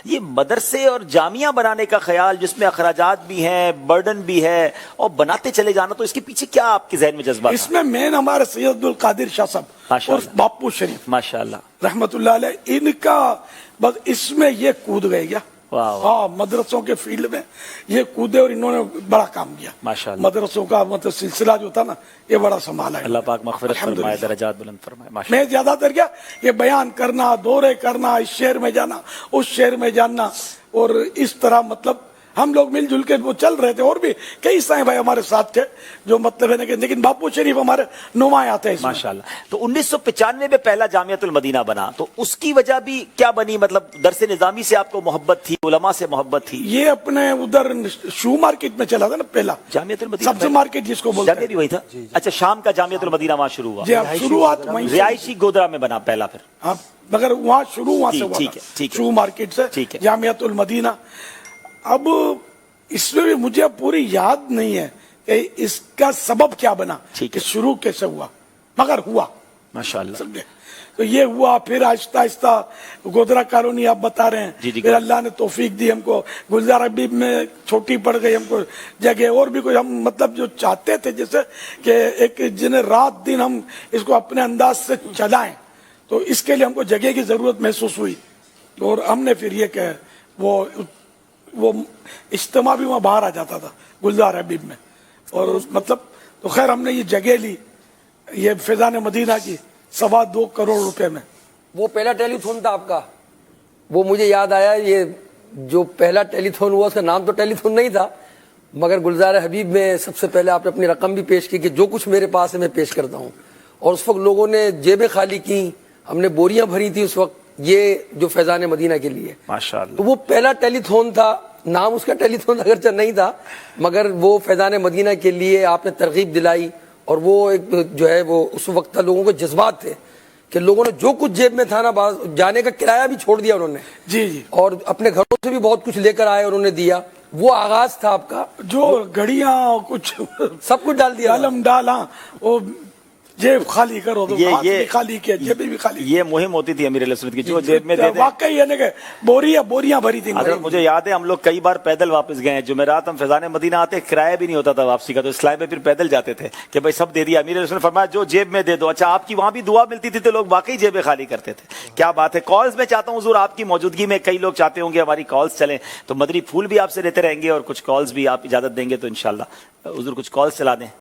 یہ مدرسے اور جامعہ بنانے کا خیال جس میں اخراجات بھی ہیں، برڈن بھی ہے، اور بناتے چلے جانا، تو اس کے پیچھے کیا آپ کے ذہن میں جذبہ؟ اس میں مین ہمارے سید عبدالقادر شاہ صاحب اور باپو شریف ماشاءاللہ رحمت اللہ علیہ، ان کا بس اس میں یہ کود گئے گیا، ہاں مدرسوں کے فیلڈ میں یہ کودے اور انہوں نے بڑا کام کیا ماشاءاللہ۔ مدرسوں کا مطلب سلسلہ جو تھا نا یہ بڑا سنبھالا ہے، اللہ پاک مغفرت فرمائے، درجات بلند فرمائے ماشاءاللہ۔ میں زیادہ تر کیا یہ بیان کرنا، دورے کرنا، اس شہر میں جانا اس شہر میں جانا، اور اس طرح مطلب ہم لوگ مل جل کے وہ چل رہے تھے، اور بھی کئی سائیں بھائی ہمارے ساتھ تھے جو مطلب ہے کہ، لیکن باپو شریف ہمارے نمایاں تھے اس میں۔ ماشاءاللہ۔ تو 1995 میں پہلا جامعۃ المدینہ بنا، تو اس کی وجہ بھی کیا بنی؟ مطلب درس نظامی سے آپ کو محبت تھی، علماء سے محبت تھی؟ یہ اپنے ادھر شو مارکیٹ میں چلا تھا نا پہلا جامعۃ المدینہ، سبز مارکیٹ جس کو بولتے جامعہ بھی وہی تھا؟ اچھا، شام کا جامعۃ المدینہ وہاں شروع ہوا؟ جی اب شروعات وہیں سے، رہائشی گودرا میں بنا پہلا، پھر ہاں مگر وہاں شروع وہاں سے ہوا ٹھیک ہے، تھا، ٹھیک ہے، شو مارکیٹ سے ٹھیک ہے۔ جامعۃ المدینہ۔ اب اس میں بھی مجھے پوری یاد نہیں ہے کہ اس کا سبب کیا بنا، ٹھیک کہ ہے، شروع کیسے ہوا، مگر ہوا، ماشاءاللہ۔ سمجھے؟ تو یہ ہوا، پھر آہستہ آہستہ گودرا کالونی آپ بتا رہے ہیں، پھر اللہ نے توفیق دی ہم کو، گلزار حبیب میں چھوٹی پڑ گئی ہم کو جگہ، اور بھی کچھ ہم مطلب جو چاہتے تھے جیسے کہ ایک جنہیں رات دن ہم اس کو اپنے انداز سے چلائیں، تو اس کے لیے ہم کو جگہ کی ضرورت محسوس ہوئی، اور ہم نے پھر یہ کہ وہ اجتماع بھی وہاں باہر آ جاتا تھا گلزار حبیب میں، اور مطلب تو خیر ہم نے یہ جگہ لی، یہ فیضان مدینہ کی 2.25 کروڑ روپے میں۔ وہ پہلا ٹیلی تھون تھا آپ کا، وہ مجھے یاد آیا، یہ جو پہلا ٹیلی تھون ہوا اس کا نام تو ٹیلی تھون نہیں تھا، مگر گلزار حبیب میں سب سے پہلے آپ نے اپنی رقم بھی پیش کی کہ جو کچھ میرے پاس ہے میں پیش کرتا ہوں، اور اس وقت لوگوں نے جیبیں خالی کی، ہم نے بوریاں بھری تھی اس وقت، یہ جو فیضان مدینہ کے لیے ماشاءاللہ۔ تو وہ پہلا ٹیلی تھون تھا، نام اس کا ٹیلی تھون اگرچہ نہیں تھا، مگر وہ فیضان مدینہ کے لیے آپ نے ترغیب دلائی، اور وہ ایک جو ہے وہ اس وقت لوگوں کو جذبات تھے کہ لوگوں نے جو کچھ جیب میں تھا نا، جانے کا کرایہ بھی چھوڑ دیا انہوں نے، جی جی، اور اپنے گھروں سے بھی بہت کچھ لے کر آئے، انہوں نے دیا، وہ آغاز تھا آپ کا، جو گھڑیاں کچھ سب کچھ ڈال دیا، علم ڈالا، وہ جیب خالی کرو تو ہاتھ یہ بھی خالی کیا، جیبیں بھی خالی، یہ مہم ہوتی تھی امیر علیہ سنت کی، جو جیب میں دے دیں۔ واقعی یعنی کہ بوریاں بھری تھی۔ حضرت مجھے یاد ہے ہم لوگ کئی بار پیدل واپس گئے ہیں، جمعرات ہم فیضان مدینہ آتے، کرایہ بھی نہیں ہوتا تھا واپسی کا، تو اسلام میں پھر پیدل جاتے تھے کہ بھائی سب دے دیا، امیر علیہ سنت نے فرمایا جو جیب میں دے دو۔ اچھا، آپ کی وہاں بھی دعا ملتی تھی تو لوگ واقعی جیبیں خالی کرتے تھے، کیا بات ہے۔ کالز میں چاہتا ہوں حضور آپ کی موجودگی میں کئی لوگ چاہتے ہوں گے ہماری کالز چلیں، تو مدنی پھول بھی آپ سے لیتے رہیں گے، اور کچھ کالز بھی آپ اجازت دیں گے تو انشاءاللہ حضور کچھ کالز چلا دیں۔